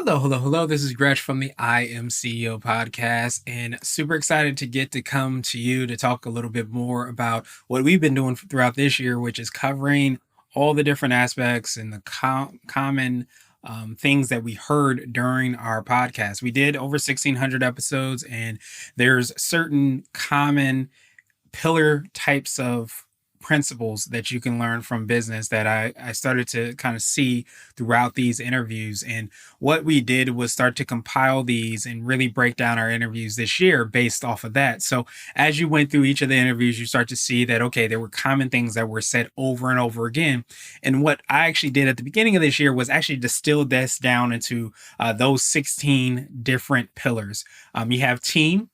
Hello, hello, hello. This is Gresh from the I Am CEO podcast, and super excited to get to come to you to talk a little bit more about what we've been doing throughout this year, which is covering all the different aspects and the common things that we heard during our podcast. We did over 1,600 episodes, and there's certain common pillar types of principles that you can learn from business that I started to kind of see throughout these interviews. And what we did was start to compile these and really break down our interviews this year based off of that. So as you went through each of the interviews, you start to see that, okay, there were common things that were said over and over again. And what I actually did at the beginning of this year was actually distill this down into those 16 different pillars. You have team,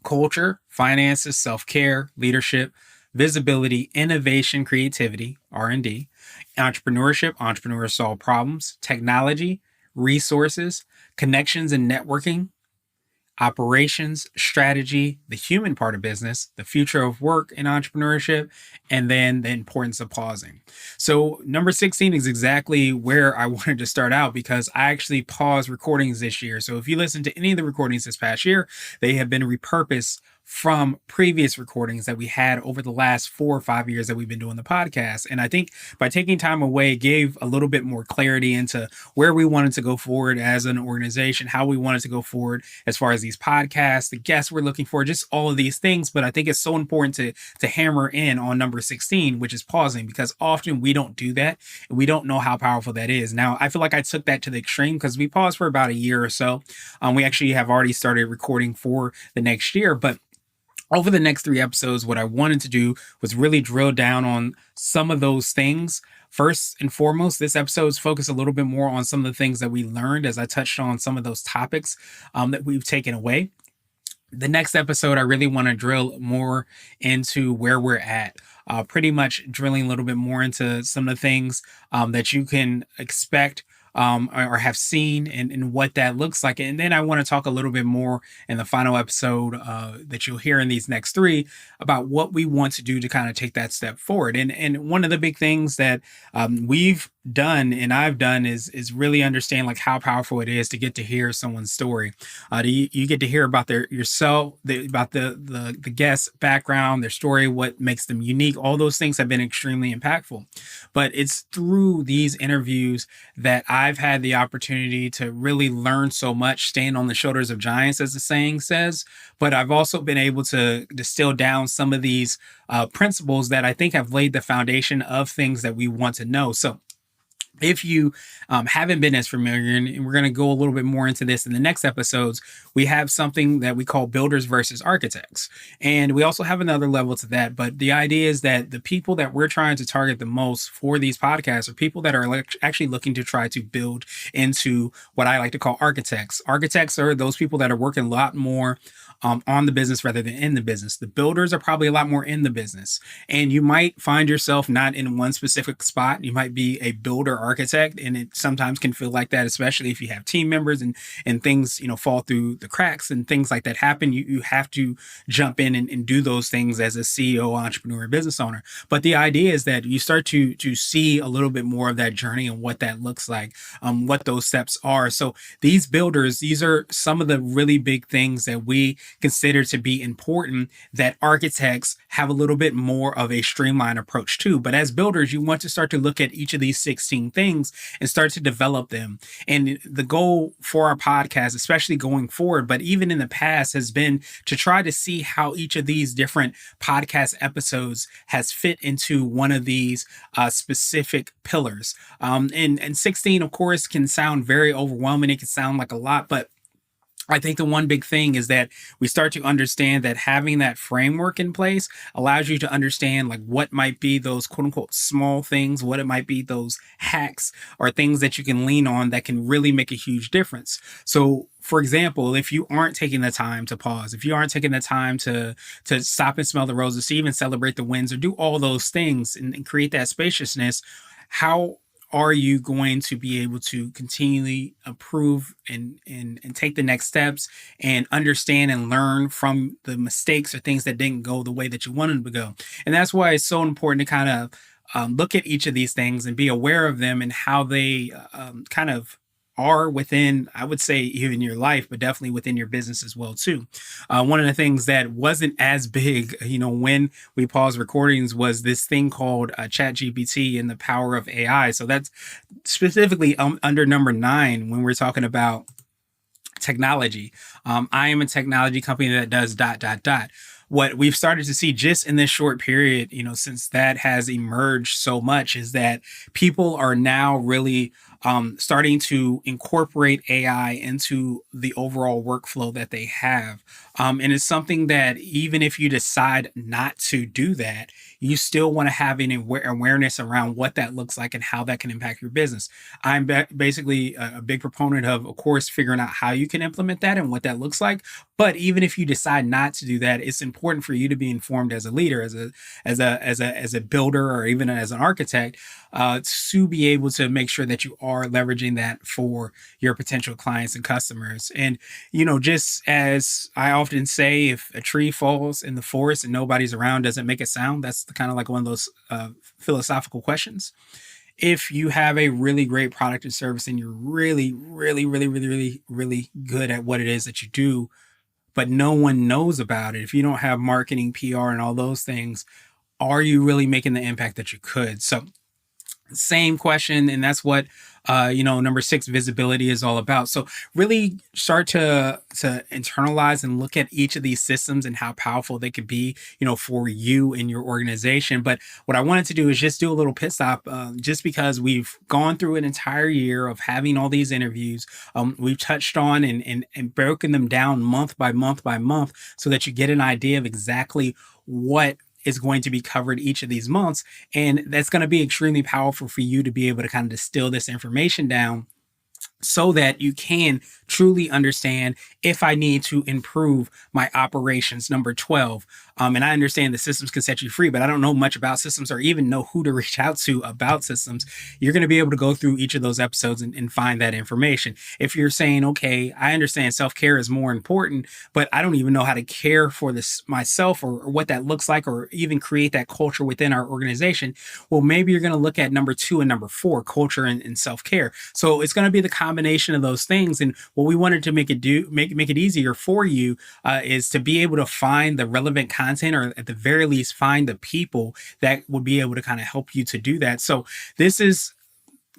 culture, finances, self-care, leadership, visibility, innovation, creativity, R&D, entrepreneurship, entrepreneurs solve problems, technology, resources, connections and networking, operations, strategy, the human part of business, the future of work in entrepreneurship, and then the importance of pausing. So number 16 is exactly where I wanted to start out because I actually paused recordings this year. So if you listen to any of the recordings this past year, they have been repurposed from previous recordings that we had over the last 4 or 5 years that we've been doing the podcast. And I think by taking time away, gave a little bit more clarity into where we wanted to go forward as an organization, how we wanted to go forward as far as these podcasts, the guests we're looking for, just all of these things. But I think it's so important to hammer in on number 16, which is pausing, because often we don't do that and we don't know how powerful that is. Now, I feel like I took that to the extreme because we paused for about a year or so. We actually have already started recording for the next year, but over the next 3 episodes, what I wanted to do was really drill down on some of those things. First and foremost, this episode is focused a little bit more on some of the things that we learned as I touched on some of those topics that we've taken away. The next episode, I really want to drill more into where we're at. Pretty much drilling a little bit more into some of the things that you can expect or have seen and what that looks like. And then I want to talk a little bit more in the final episode that you'll hear in these next 3 about what we want to do to kind of take that step forward. And one of the big things that we've done and I've done is really understand like how powerful it is to get to hear someone's story. You get to hear about about the guest's background, their story, what makes them unique. All those things have been extremely impactful. But it's through these interviews that I've had the opportunity to really learn so much, stand on the shoulders of giants, as the saying says. But I've also been able to distill down some of these principles that I think have laid the foundation of things that we want to know. So if you haven't been as familiar, and we're going to go a little bit more into this in the next episodes, we have something that we call builders versus architects. And we also have another level to that. But the idea is that the people that we're trying to target the most for these podcasts are people that are actually looking to try to build into what I like to call architects. Architects are those people that are working a lot more on the business rather than in the business. The builders are probably a lot more in the business. And you might find yourself not in one specific spot. You might be a builder architect, and it sometimes can feel like that, especially if you have team members and things, fall through the cracks and things like that happen. You have to jump in and do those things as a CEO, entrepreneur, business owner. But the idea is that you start to see a little bit more of that journey and what that looks like, what those steps are. So these builders, these are some of the really big things that we consider to be important that architects have a little bit more of a streamlined approach to. But as builders, you want to start to look at each of these 16 things and start to develop them. And the goal for our podcast, especially going forward, but even in the past, has been to try to see how each of these different podcast episodes has fit into one of these specific pillars. And 16, of course, can sound very overwhelming. It can sound like a lot, but I think the one big thing is that we start to understand that having that framework in place allows you to understand like what might be those quote unquote small things, what it might be those hacks or things that you can lean on that can really make a huge difference. So for example, if you aren't taking the time to pause, if you aren't taking the time to stop and smell the roses, to even celebrate the wins or do all those things and create that spaciousness, how are you going to be able to continually improve and take the next steps and understand and learn from the mistakes or things that didn't go the way that you wanted them to go? And that's why it's so important to kind of look at each of these things and be aware of them and how they kind of are within, I would say, even your life, but definitely within your business as well too. One of the things that wasn't as big, when we paused recordings, was this thing called Chat GPT and the power of AI. So that's specifically under number 9 when we're talking about technology. I am a technology company that does dot dot dot. What we've started to see just in this short period, since that has emerged so much, is that people are now really starting to incorporate AI into the overall workflow that they have. And it's something that even if you decide not to do that, you still want to have an awareness around what that looks like and how that can impact your business. I'm basically a big proponent of course, figuring out how you can implement that and what that looks like. But even if you decide not to do that, it's important for you to be informed as a leader, as a builder, or even as an architect, to be able to make sure that you are leveraging that for your potential clients and customers. And just as I often say, if a tree falls in the forest and nobody's around, does it make a sound? That's kind of like one of those philosophical questions. If you have a really great product and service and you're really, really, really, really, really, really good at what it is that you do, but no one knows about it, if you don't have marketing, PR, and all those things, are you really making the impact that you could? So same question, and that's what number 6, visibility, is all about. So really start to internalize and look at each of these systems and how powerful they could be, for you and your organization. But what I wanted to do is just do a little pit stop, just because we've gone through an entire year of having all these interviews. We've touched on and broken them down month by month by month, so that you get an idea of exactly what is going to be covered each of these months. And that's going to be extremely powerful for you to be able to kind of distill this information down, so that you can truly understand if I need to improve my operations. Number 12. And I understand the systems can set you free, but I don't know much about systems or even know who to reach out to about systems. You're going to be able to go through each of those episodes and find that information. If you're saying, okay, I understand self-care is more important, but I don't even know how to care for this myself, or what that looks like, or even create that culture within our organization. Well, maybe you're going to look at number 2 and number 4, culture and self-care. So it's going to be the combination of those things. And what we wanted to make it easier for you, is to be able to find the relevant content, or at the very least find the people that would be able to kind of help you to do that. So this is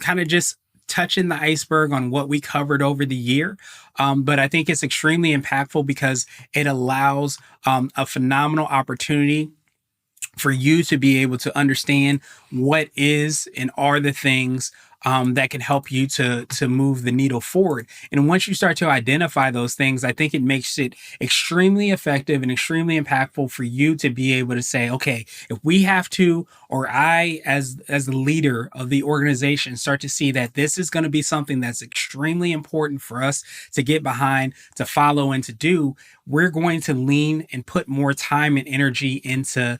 kind of just touching the iceberg on what we covered over the year. But I think it's extremely impactful because it allows a phenomenal opportunity for you to be able to understand what is and are the things that can help you to move the needle forward. And once you start to identify those things, I think it makes it extremely effective and extremely impactful for you to be able to say, okay, if we have to, or I as the leader of the organization start to see that this is going to be something that's extremely important for us to get behind, to follow, and to do, we're going to lean and put more time and energy into,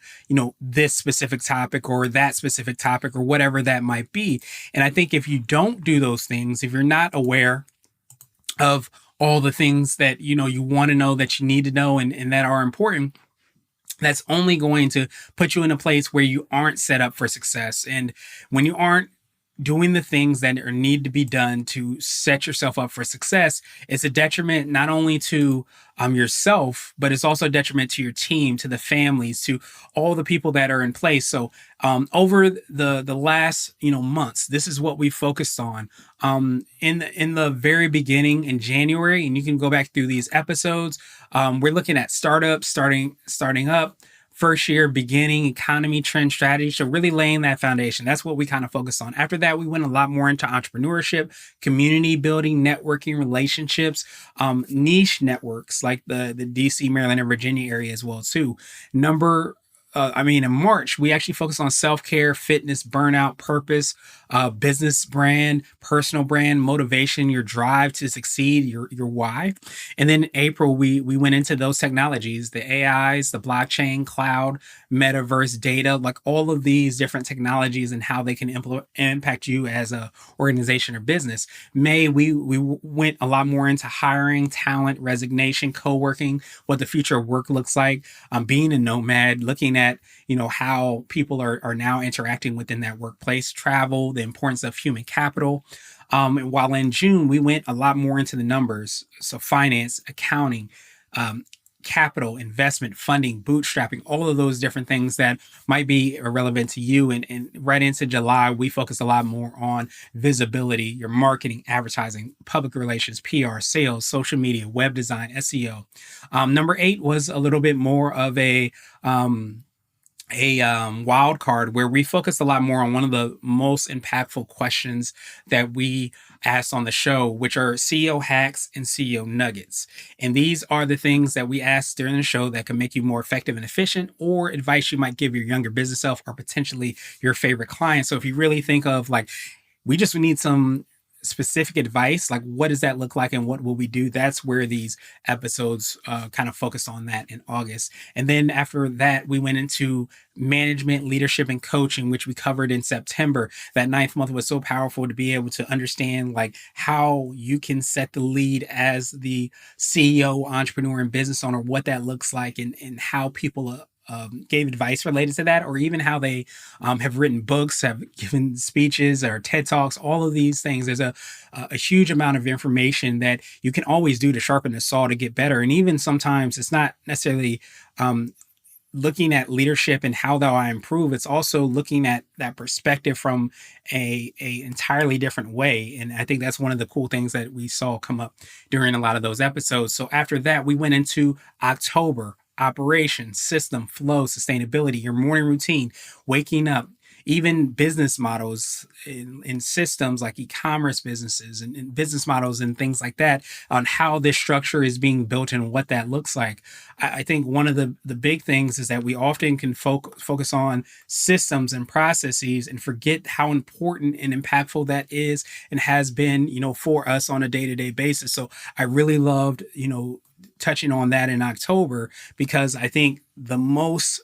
this specific topic or that specific topic or whatever that might be. And I think if you don't do those things, if you're not aware of all the things that, you want to know, that you need to know, and that are important, that's only going to put you in a place where you aren't set up for success. And when you aren't doing the things that need to be done to set yourself up for success, it's a detriment not only to yourself, but it's also a detriment to your team, to the families, to all the people that are in place. So over the last months, this is what we focused on. In the very beginning in January, and you can go back through these episodes. We're looking at startups starting up, first year beginning, economy, trend, strategy. So really laying that foundation. That's what we kind of focused on. After that, we went a lot more into entrepreneurship, community building, networking, relationships, niche networks like the DC, Maryland, and Virginia area as well too. In March, we actually focused on self-care, fitness, burnout, purpose, business brand, personal brand, motivation, your drive to succeed, your why. And then in April, we went into those technologies, the AIs, the blockchain, cloud, metaverse, data, like all of these different technologies and how they can impact you as a organization or business. May, we went a lot more into hiring, talent, resignation, co-working, what the future of work looks like, being a nomad, looking at at, how people are now interacting within that workplace, travel, the importance of human capital. And while in June, we went a lot more into the numbers. So finance, accounting, um, capital, investment, funding, bootstrapping, all of those different things that might be relevant to you. And right into July, we focus a lot more on visibility, your marketing, advertising, public relations, PR, sales, social media, web design, SEO. Number eight was a little bit more of um, a wild card where we focused a lot more on one of the most impactful questions that we asked on the show, which are CEO hacks and CEO nuggets. And these are the things that we asked during the show that can make you more effective and efficient, or advice you might give your younger business self or potentially your favorite client. So if you really think of like, we just need some specific advice, like what does that look like and what will we do, that's where these episodes kind of focus on that in August. And then after that we went into management, leadership, and coaching, which we covered in September. That ninth month was so powerful to be able to understand like how you can set the lead as the CEO, entrepreneur, and business owner, what that looks like, and how people gave advice related to that, or even how they have written books, have given speeches or TED Talks, all of these things. There's a huge amount of information that you can always do to sharpen the saw to get better. And even sometimes it's not necessarily um, looking at leadership and how do I improve. It's also looking at that perspective from a entirely different way. And I think that's one of the cool things that we saw come up during a lot of those episodes. So after that, we went into October: operations, system, flow, sustainability, your morning routine, waking up, even business models in systems like e-commerce businesses and business models and things like that, on how this structure is being built and what that looks like. I think one of the big things is that we often can focus on systems and processes and forget how important and impactful that is and has been, for us on a day-to-day basis. So I really loved, touching on that in October, because I think the most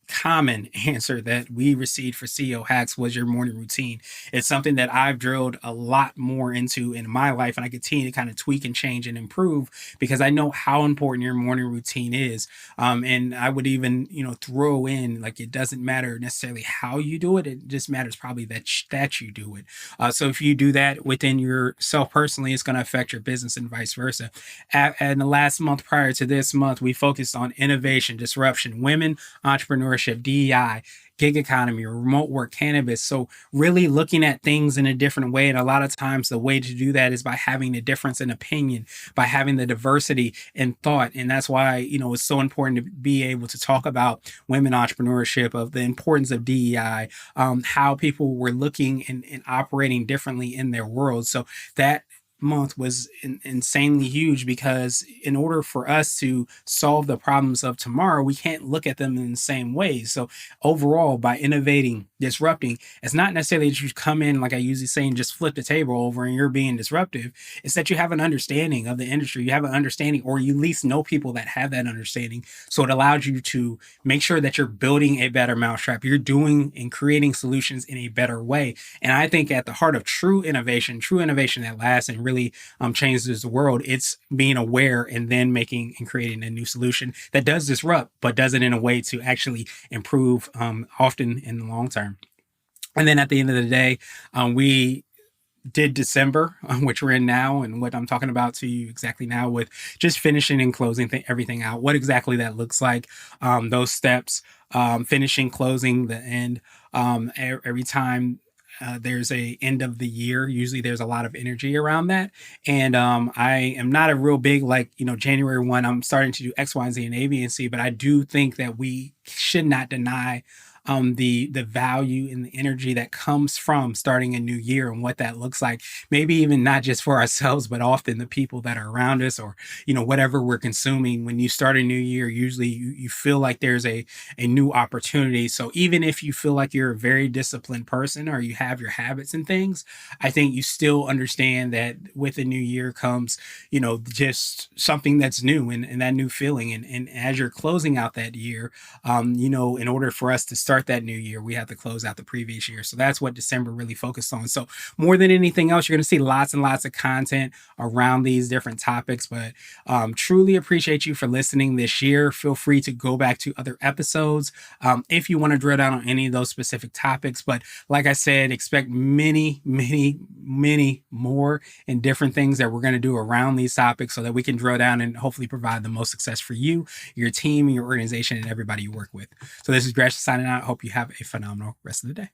common answer that we received for CEO hacks was your morning routine. It's something that I've drilled a lot more into in my life, and I continue to kind of tweak and change and improve because I know how important your morning routine is. And I would even, throw in like it doesn't matter necessarily how you do it; it just matters probably that you do it. So if you do that within yourself personally, it's going to affect your business and vice versa. And the last month prior to this month, we focused on innovation, disruption, women, entrepreneurship, DEI, gig economy, remote work, cannabis. So really looking at things in a different way. And a lot of times the way to do that is by having a difference in opinion, by having the diversity in thought. And that's why, it's so important to be able to talk about women entrepreneurship, of the importance of DEI, how people were looking and operating differently in their world. So that month was insanely huge, because in order for us to solve the problems of tomorrow, we can't look at them in the same ways. So overall, by innovating, disrupting, it's not necessarily that you come in, like I usually say, and just flip the table over and you're being disruptive. It's that you have an understanding of the industry, you have an understanding, or you at least know people that have that understanding. So it allows you to make sure that you're building a better mousetrap, you're doing and creating solutions in a better way. And I think at the heart of true innovation that lasts and really changes the world, it's being aware and then making and creating a new solution that does disrupt, but does it in a way to actually improve, often in the long term. And then at the end of the day, we did December, which we're in now, and what I'm talking about to you exactly now, with just finishing and closing everything out, what exactly that looks like, those steps, finishing, closing, the end. Every time there's a end of the year, usually there's a lot of energy around that. And I am not a real big, like, January 1, I'm starting to do X, Y, and Z and A, B, and C, but I do think that we should not deny the value and the energy that comes from starting a new year and what that looks like. Maybe even not just for ourselves, but often the people that are around us, or whatever we're consuming. When you start a new year, usually you feel like there's a new opportunity. So even if you feel like you're a very disciplined person or you have your habits and things, I think you still understand that with a new year comes, just something that's new, and that new feeling. And as you're closing out that year, in order for us to start start that new year, we have to close out the previous year. So that's what December really focused on. So more than anything else, you're going to see lots and lots of content around these different topics. But truly appreciate you for listening this year. Feel free to go back to other episodes if you want to drill down on any of those specific topics. But like I said, expect many, many, many more and different things that we're going to do around these topics so that we can drill down and hopefully provide the most success for you, your team, your organization, and everybody you work with. So this is Gresh signing out. I hope you have a phenomenal rest of the day.